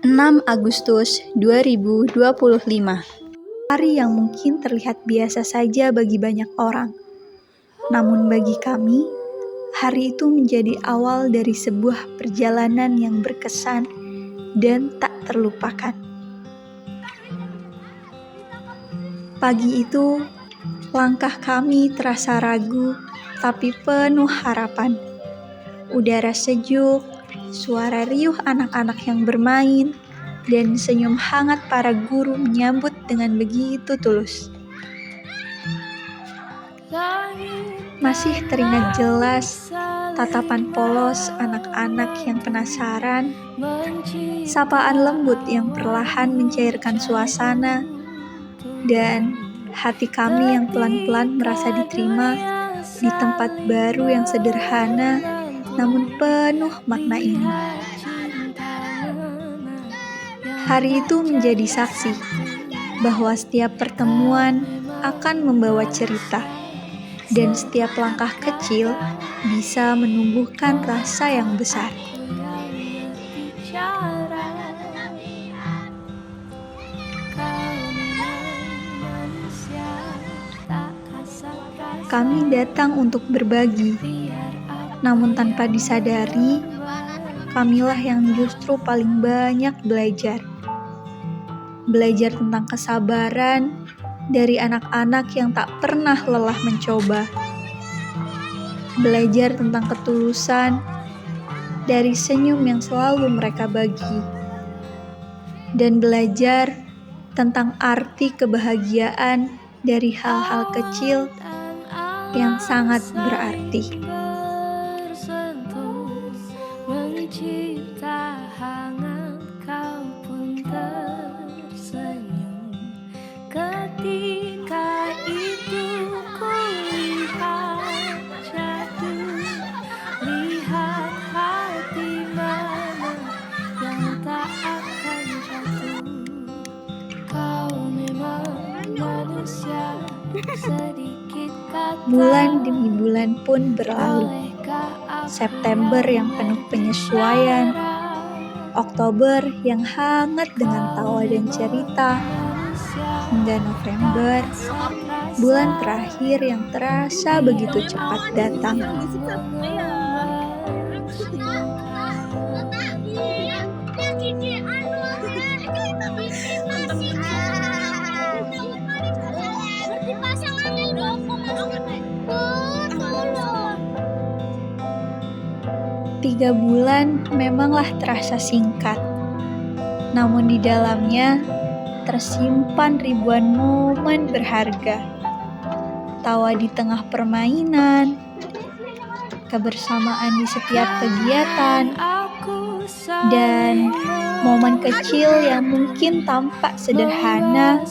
6 Agustus 2025. Hari yang mungkin terlihat biasa saja bagi banyak orang. Namun bagi kami, hari itu menjadi awal dari sebuah perjalanan yang berkesan dan tak terlupakan. Pagi itu, langkah kami terasa ragu tapi penuh harapan. Udara sejuk, suara riuh anak-anak yang bermain, dan senyum hangat para guru menyambut dengan begitu tulus. Masih teringat jelas tatapan polos anak-anak yang penasaran, sapaan lembut yang perlahan mencairkan suasana, dan hati kami yang pelan-pelan merasa diterima di tempat baru yang sederhana namun penuh makna ini. Hari itu menjadi saksi bahwa setiap pertemuan akan membawa cerita, dan setiap langkah kecil bisa menumbuhkan rasa yang besar. Kami datang untuk berbagi, namun tanpa disadari, kamilah yang justru paling banyak belajar. Belajar tentang kesabaran dari anak-anak yang tak pernah lelah mencoba. Belajar tentang ketulusan dari senyum yang selalu mereka bagi. Dan belajar tentang arti kebahagiaan dari hal-hal kecil yang sangat berarti. Mencipta hangat, kau pun tersenyum. Ketika itu ku lihat jatuh, lihat hati mana yang tak akan jatuh. Kau memang manusia, sedikit kata. Bulan demi bulan pun berlalu. September yang penuh penyesuaian, Oktober yang hangat dengan tawa dan cerita, hingga November, bulan terakhir yang terasa begitu cepat datang. Tiga bulan memanglah terasa singkat, namun di dalamnya tersimpan ribuan momen berharga. Tawa di tengah permainan, kebersamaan di setiap kegiatan, dan momen kecil yang mungkin tampak sederhana,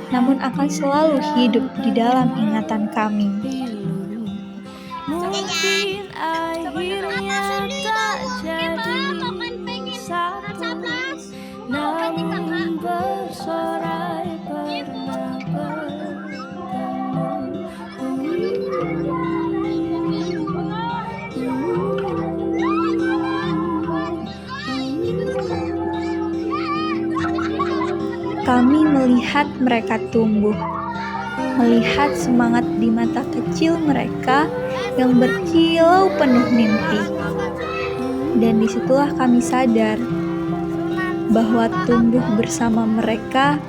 namun akan selalu hidup di dalam ingatan kami. Mungkin akhirnya tak jadi satu, namun bersorai pernah bertemu. Kami melihat mereka tumbuh, melihat semangat di mata kecil mereka yang berkilau penuh mimpi. Dan disitulah kami sadar bahwa tumbuh bersama mereka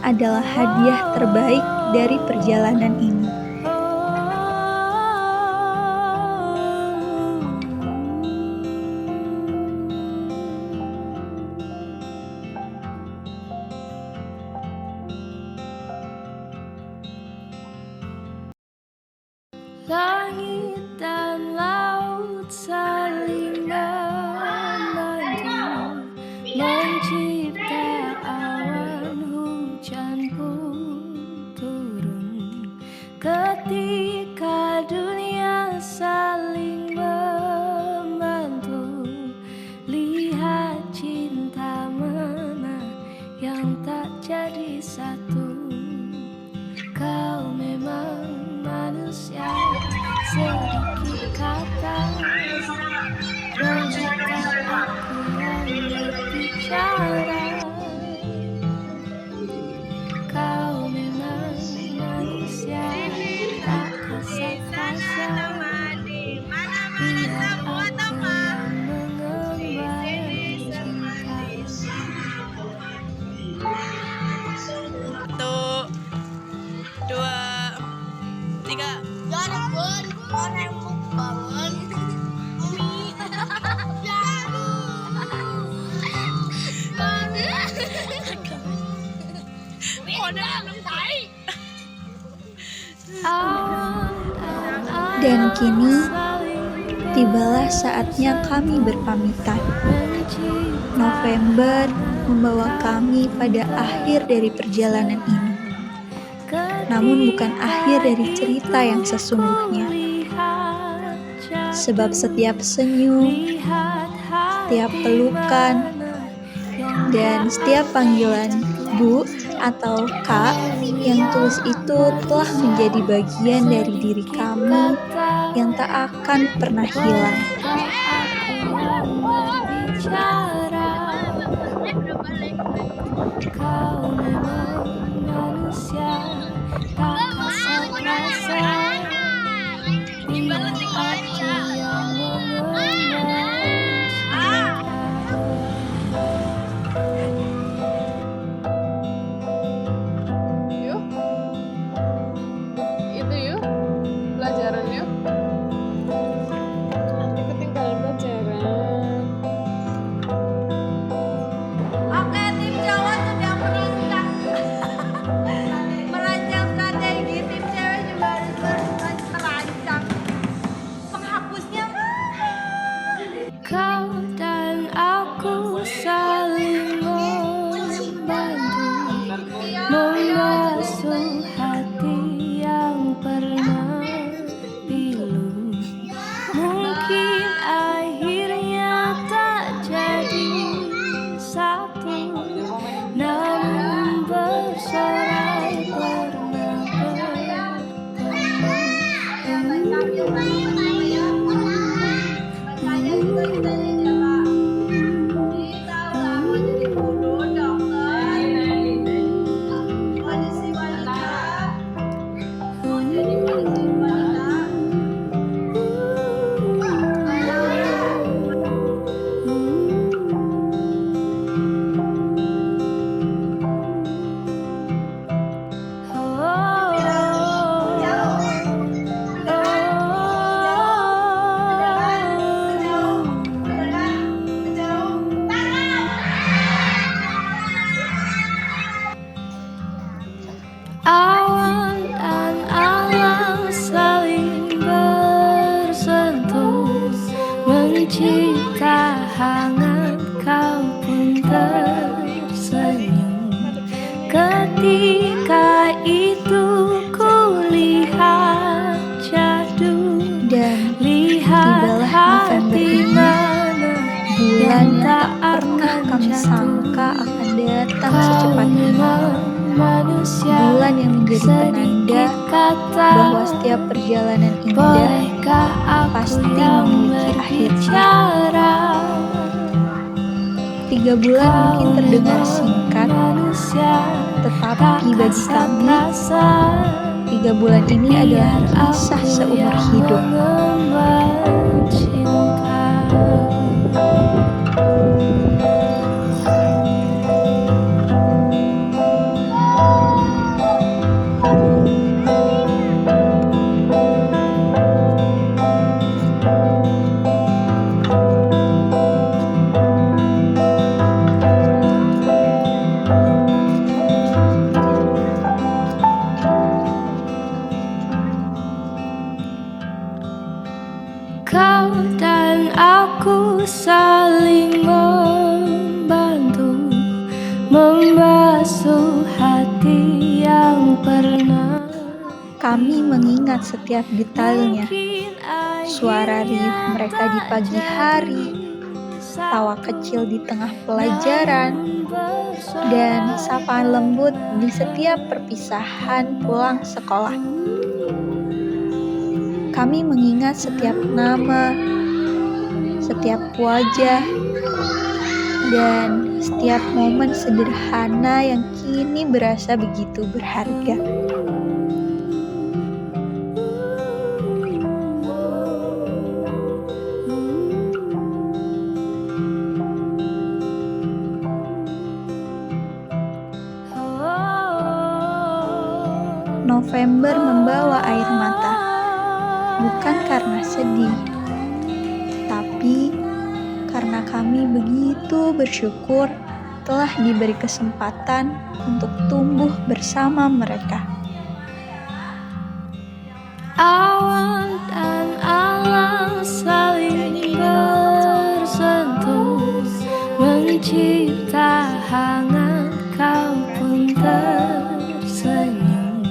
adalah hadiah terbaik dari perjalanan ini. Langit dan laut saling membantu mencipta awan, hujan pun turun. Ketika dunia saling membantu, lihat cinta mana yang tak jadi satu. Kau memang manusia, sedikit kata, dan jika aku yang berbicara. Dan kini tibalah saatnya kami berpamitan. November membawa kami pada akhir dari perjalanan ini. Namun bukan akhir dari cerita yang sesungguhnya. Sebab setiap senyum, setiap pelukan, dan setiap panggilan Bu atau Kak yang tulus itu telah menjadi bagian dari diri kami yang tak akan pernah hilang. Kau memang manusia tak kasat mata, biar aku yang mengenal Yuk, itu yuk, pelajaran yuk. Ketinggalan pelajaran. Oke, tim Jawa sudah merancang strategi, tim cewek juga harus merancang. Penghapusnya kau dan aku saling membantu, membasuh hati yang pernah pilu. Mungkin akhirnya tak jadi satu, namun bersorai pernah awan dan alam saling bersentuh, mencipta hangat, kau pun tersenyum. Ketika itu kulihat jadu, Dan lihat tibalah November hati ini, mana bulan yang tak tak pernah akan kami jatuh. sangka akan datang Kau secepat ini. memang manusia Bulan yang menjadi penanda sedikit kata, bahwa setiap perjalanan indah bolehkah aku pasti yang memiliki akhirnya. berbicara? 3 bulan mungkin terdengar singkat, Manusia tetapi tak bagi kasat kami rasa, 3 bulan ini adalah biar kisah aku seumur yang hidup. mengemban cinta. Kau dan aku saling membantu, membasuh hati yang pernah. Kami mengingat setiap detailnya, Mungkin suara riuh akhirnya mereka di tak pagi hari, jadi tawa satu, kecil di tengah pelajaran, namun dan bersorai sapaan lembut di setiap perpisahan pulang sekolah. Kami mengingat setiap nama, setiap wajah, dan setiap momen sederhana yang kini berasa begitu berharga. November membawa air mata, bukan karena sedih, tapi karena kami begitu bersyukur telah diberi kesempatan untuk tumbuh bersama mereka. Awan dan alam saling bersentuh, mencipta hangat, kau pun tersenyum.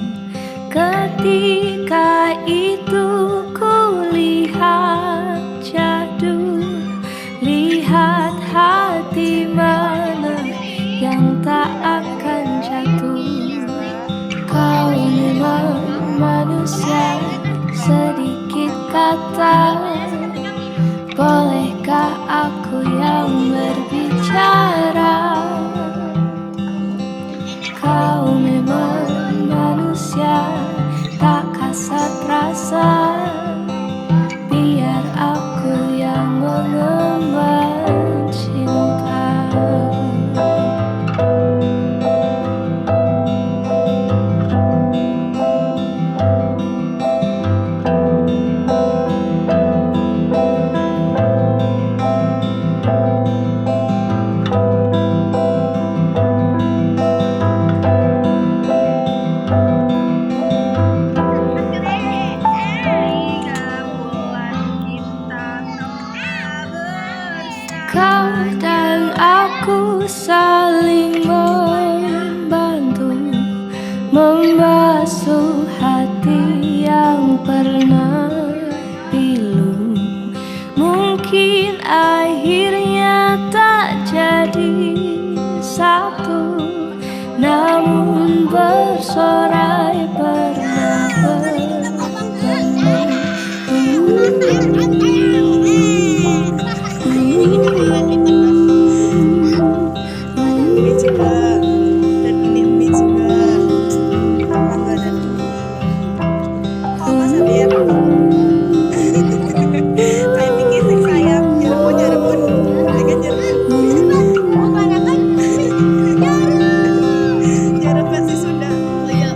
Ketika itu ku lihat jadu, lihat hati mana yang tak akan jatuh. Kau memang manusia, sedikit kata, bolehkah aku yang berbicara? Kau memang manusia, tak kasat rasa, biar aku yang mengemban cinta. Kau dan aku saling membantu, membasuh hati yang pernah pilu. Mungkin akhirnya tak jadi satu, namun bersorai pernah bertemu. Ini juga dan ini juga Angga dan Mas Habib. Kayak tinggi sih sayang, Jerebon, dengan Jerebon. Jerebon sih Sunda. Oh iya.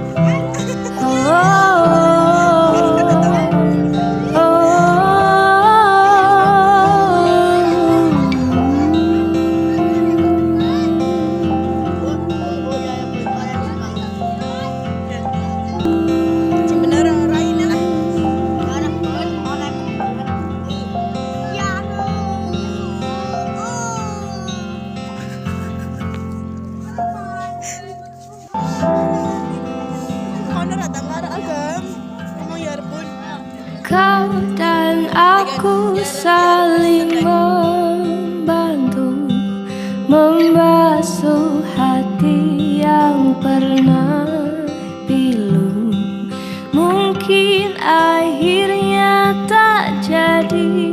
Kau dan aku saling membantu, membasuh hati yang pernah pilu. Mungkin akhirnya tak jadi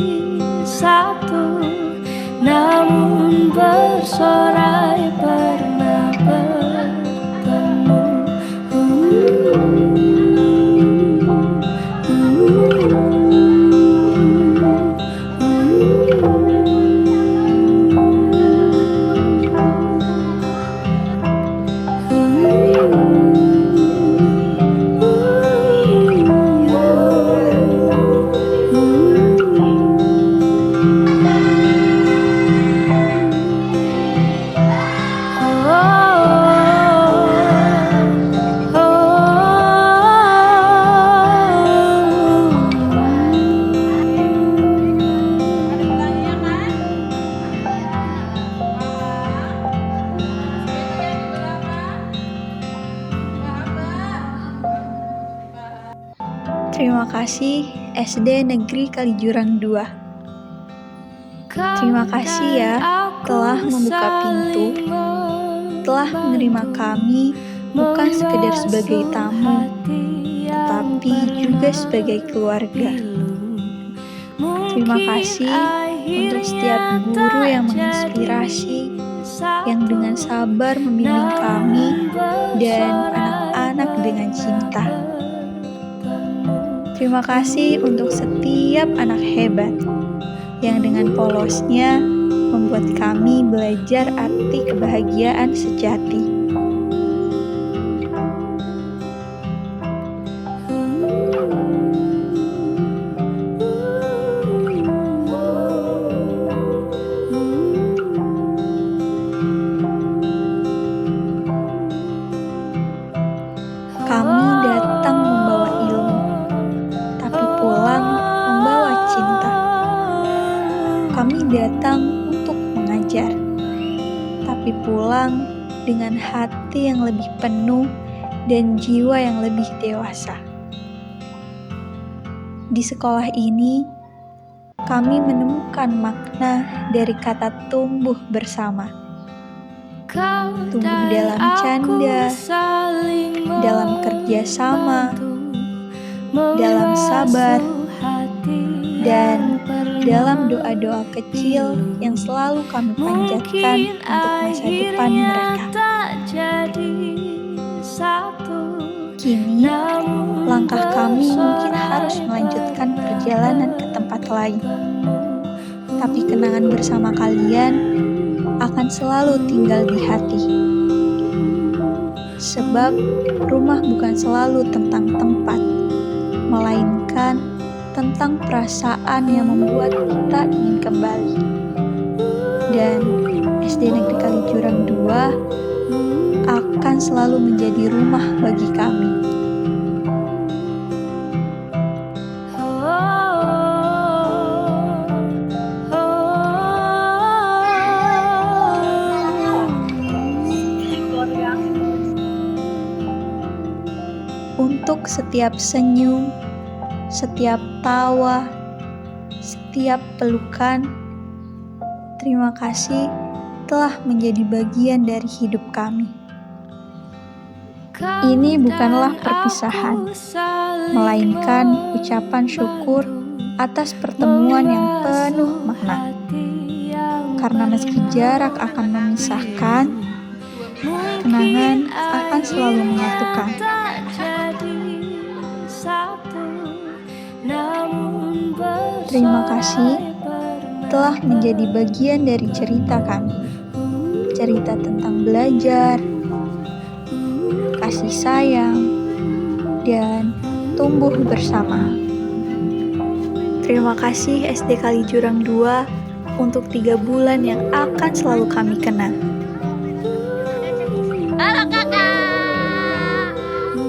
satu, namun bersorai pernah bertemu. Terima kasih SD Negeri Kalijuran 2. Terima kasih ya telah membuka pintu, telah menerima kami bukan sekedar sebagai tamu, tetapi juga sebagai keluarga. Terima kasih untuk setiap guru yang menginspirasi, yang dengan sabar membimbing kami dan anak-anak dengan cinta. Terima kasih untuk setiap anak hebat yang dengan polosnya membuat kami belajar arti kebahagiaan sejati. datang untuk mengajar, tapi pulang dengan hati yang lebih penuh dan jiwa yang lebih dewasa. Di sekolah ini, kami menemukan makna dari kata tumbuh bersama. Tumbuh dalam canda, dalam kerjasama, dalam sabar, dan dalam doa-doa kecil yang selalu kami panjatkan untuk masa depan mereka. Kini, langkah kami mungkin harus melanjutkan perjalanan ke tempat lain. Tapi kenangan bersama kalian akan selalu tinggal di hati. Sebab rumah bukan selalu tentang tempat, melainkan tentang perasaan yang membuat kita ingin kembali. Dan SD Negeri Kaliurang II akan selalu menjadi rumah bagi kami. Untuk setiap senyum, setiap tawa, setiap pelukan, terima kasih telah menjadi bagian dari hidup kami. Ini bukanlah perpisahan, melainkan ucapan syukur atas pertemuan yang penuh makna. Karena meski jarak akan memisahkan, kenangan akan selalu menyatukan. Terima kasih telah menjadi bagian dari cerita kami. Cerita tentang belajar, kasih sayang, dan tumbuh bersama. Terima kasih SD Kaliurang II untuk 3 bulan yang akan selalu kami kenang. Halo kakak,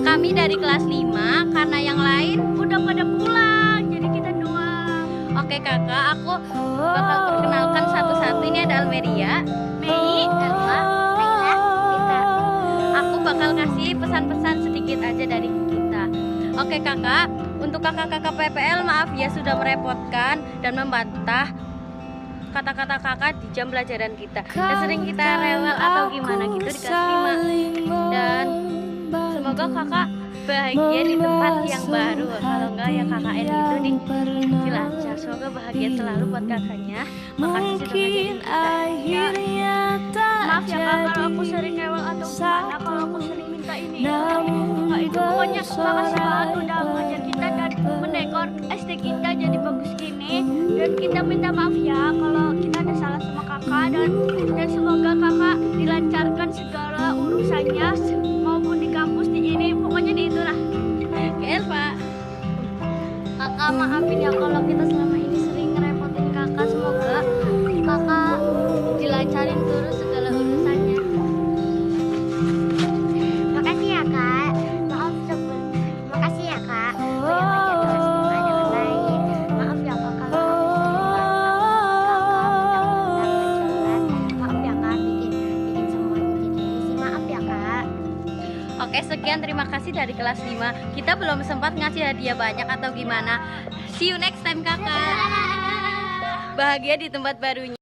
kami dari kelas 5 karena yang lain udah pada pulang, jadi kita doang. Oke kakak, aku bakal perkenalkan satu-satu. Ini ada Almeria, Mei, Elva, Naila, Vita. Aku bakal kasih pesan-pesan sedikit aja dari kita. Oke kakak, untuk kakak-kakak PPL maaf ya sudah merepotkan dan membantah kata-kata kakak di jam pelajaran kita. Dan sering kita rewel atau gimana gitu di kelas 5. Dan semoga kakak bahagia di tempat yang baru. Kalau enggak ya KKN itu di Cilacap. Semoga bahagia selalu buat kakaknya. Makasih sudah ngajarin kita. Maaf ya kak kalau aku sering rewel atau gimana, kalau aku sering minta ini. Kak itu pokoknya makasih banget udah ngajar kita dan mendekor SD kita jadi bagus gini. Dan kita minta maaf ya kalau kita ada salah sama kakak, dan semoga kakak dilancarkan segala urusannya maupun di kampus di ini, pokoknya di itulah. Oke Elva, kakak maafin ya kalau kita selama ini sering ngerepotin kakak. Semoga kakak dilancarin terus segala urusannya. Makasih ya kak. Maaf sebelum. Makasih ya kak. Maaf ya kakak. Oke, sekian terima kasih dari kelas 5. Kita belum sempat ngasih hadiah banyak atau gimana. See you next time kakak. Bahagia di tempat barunya.